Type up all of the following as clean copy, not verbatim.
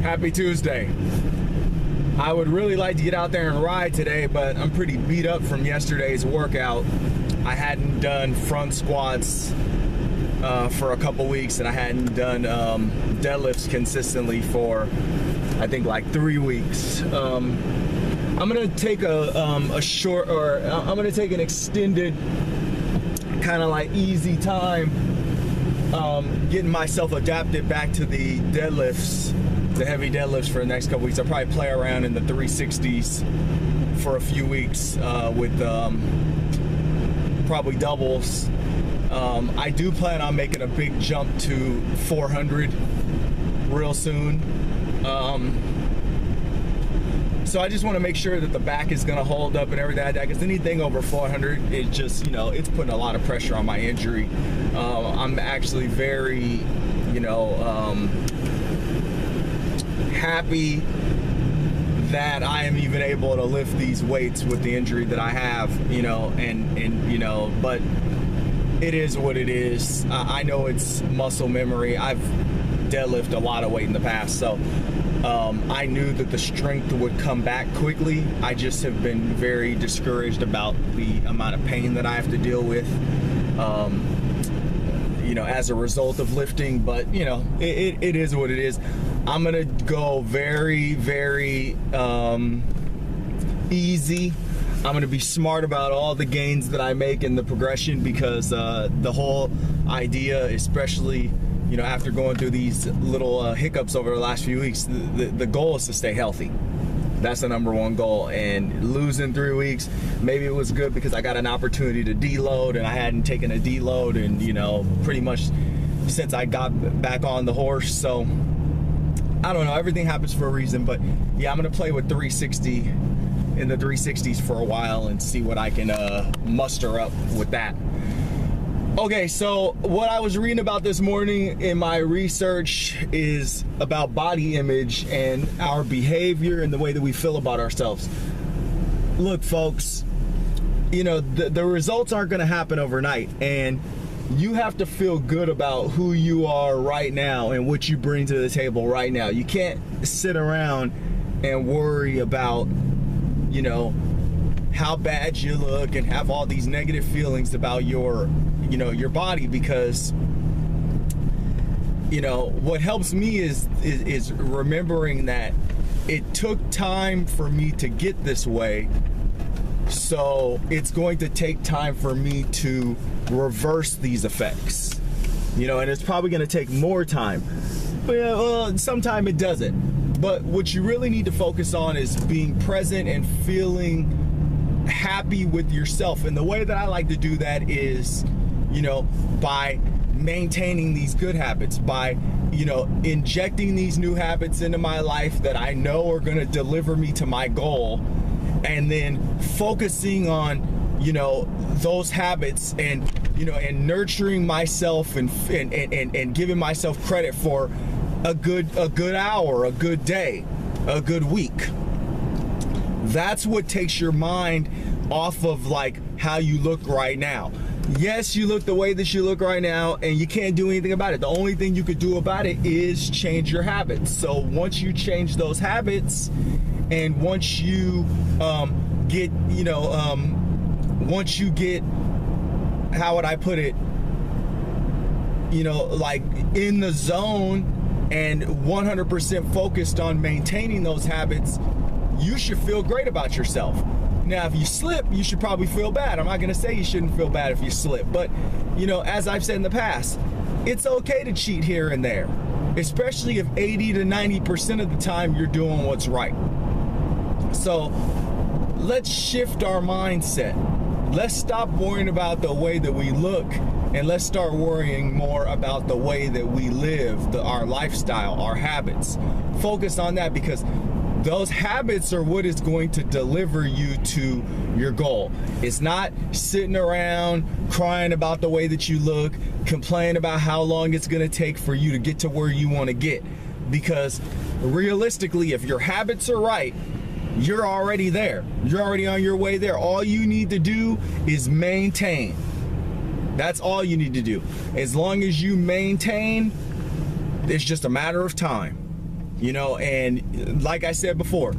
Happy Tuesday. I would really like to get out there and ride today, but I'm pretty beat up from yesterday's workout. I hadn't done front squats for a couple weeks, and I hadn't done deadlifts consistently for I think like 3 weeks. I'm gonna take a short, or I'm gonna take an extended kind of like easy time getting myself adapted back to the deadlifts, the heavy deadlifts for the next couple weeks. I'll probably play around in the 360s for a few weeks with probably doubles. I do plan on making a big jump to 400 real soon. So I just want to make sure that the back is going to hold up and everything like that, because anything over 400, it just, you know, it's putting a lot of pressure on my injury. I'm actually very, you know, happy that I am even able to lift these weights with the injury that I have, you know, and you know, but it is what it is. I know it's muscle memory. I've deadlifted a lot of weight in the past, so I knew that the strength would come back quickly. I just have been very discouraged about the amount of pain that I have to deal with, you know, as a result of lifting. But you know, it is what it is. I'm gonna go very, very easy. I'm gonna be smart about all the gains that I make in the progression, because the whole idea, especially, you know, after going through these little hiccups over the last few weeks, the goal is to stay healthy. That's the #1 goal. And losing 3 weeks, maybe it was good because I got an opportunity to deload, and I hadn't taken a deload, and you know, pretty much since I got back on the horse. So I don't know, everything happens for a reason. But yeah, I'm gonna play with 360 in the 360s for a while and see what I can muster up with that. Okay, so what I was reading about this morning in my research is about body image and our behavior and the way that we feel about ourselves. Look, folks, you know, the results aren't going to happen overnight, and you have to feel good about who you are right now and what you bring to the table right now. You can't sit around and worry about, you know, how bad you look and have all these negative feelings about your, you know, your body, because, you know, what helps me is remembering that it took time for me to get this way, so it's going to take time for me to reverse these effects, you know, and it's probably going to take more time, but well, sometime it doesn't. But what you really need to focus on is being present and feeling happy with yourself. And the way that I like to do that is, you know, by maintaining these good habits, by, you know, injecting these new habits into my life that I know are going to deliver me to my goal, and then focusing on, you know, those habits, and, you know, and nurturing myself and giving myself credit for a good hour, a good day, a good week. That's what takes your mind off of like how you look right now. Yes, you look the way that you look right now, and you can't do anything about it. The only thing you could do about it is change your habits. So once you change those habits, and once you get, you know, once you get, how would I put it, you know, like in the zone and 100% focused on maintaining those habits, you should feel great about yourself. Now, if you slip, you should probably feel bad. I'm not gonna say you shouldn't feel bad if you slip, but, you know, as I've said in the past, it's okay to cheat here and there, especially if 80 to 90% of the time you're doing what's right. So let's shift our mindset. Let's stop worrying about the way that we look, and let's start worrying more about the way that we live, our lifestyle, our habits. Focus on that, because those habits are what is going to deliver you to your goal. It's not sitting around crying about the way that you look, complaining about how long it's going to take for you to get to where you want to get. Because realistically, if your habits are right, you're already there. You're already on your way there. All you need to do is maintain. That's all you need to do. As long as you maintain, it's just a matter of time. You know, and like I said before,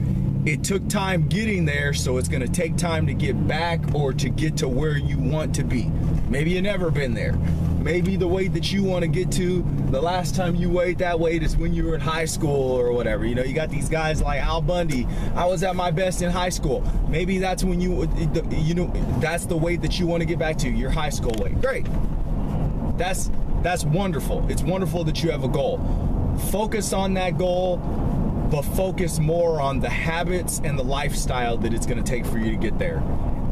it took time getting there, so it's going to take time to get back or to get to where you want to be. Maybe you've never been there. Maybe the weight that you want to get to, the last time you weighed that weight is when you were in high school or whatever. You know, you got these guys like Al Bundy. I was at my best in high school. Maybe that's when you know, that's the weight that you want to get back to, your high school weight. Great. That's wonderful. It's wonderful that you have a goal. Focus on that goal, but focus more on the habits and the lifestyle that it's going to take for you to get there.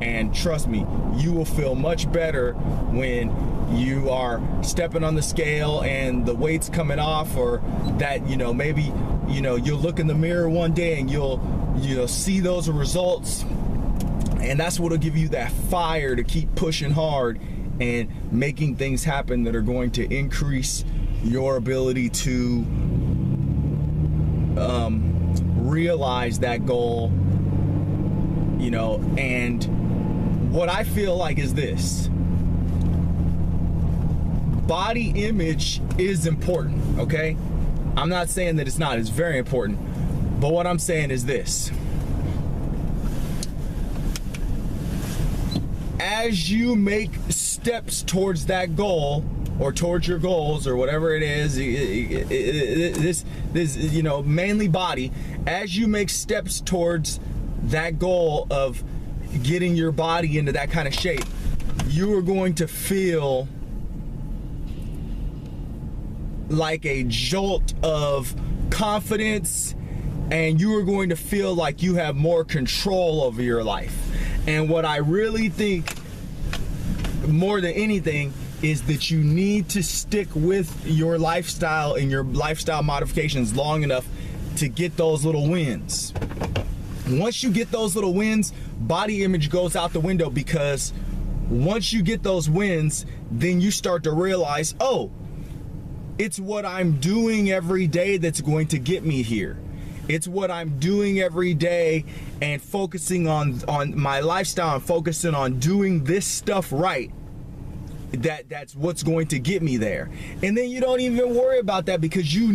And trust me, you will feel much better when you are stepping on the scale and the weight's coming off, or that, you know, maybe, you know, you'll look in the mirror one day and you'll see those results, and that's what'll give you that fire to keep pushing hard and making things happen that are going to increase your ability to realize that goal. You know, and what I feel like is this: body image is important, okay? I'm not saying that it's not, it's very important. But what I'm saying is this: as you make steps towards that goal, or towards your goals, or whatever it is, this, you know, mainly body, as you make steps towards that goal of getting your body into that kind of shape, you are going to feel like a jolt of confidence, and you are going to feel like you have more control over your life. And what I really think more than anything is that you need to stick with your lifestyle and your lifestyle modifications long enough to get those little wins. Once you get those little wins, body image goes out the window, because once you get those wins, then you start to realize, oh, it's what I'm doing every day that's going to get me here. It's what I'm doing every day and focusing on my lifestyle and focusing on doing this stuff right. That's what's going to get me there. And then you don't even worry about that, because you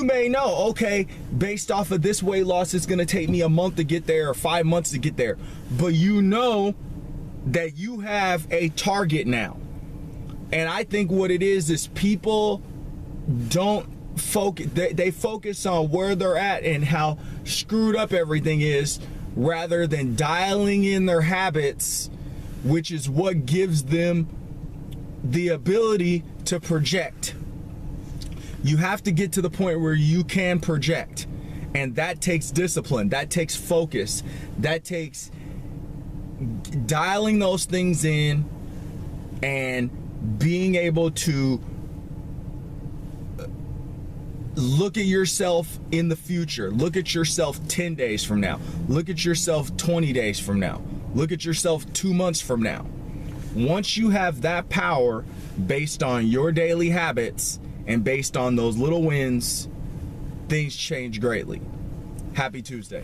may know, okay, based off of this weight loss, it's going to take me a month to get there or 5 months to get there. But you know that you have a target now. And I think what it is people don't focus, they focus on where they're at and how screwed up everything is, rather than dialing in their habits, which is what gives them the ability to project. You have to get to the point where you can project, and that takes discipline, that takes focus, that takes dialing those things in and being able to look at yourself in the future. Look at yourself 10 days from now. Look at yourself 20 days from now. Look at yourself 2 months from now. Once you have that power based on your daily habits and based on those little wins, things change greatly. Happy Tuesday.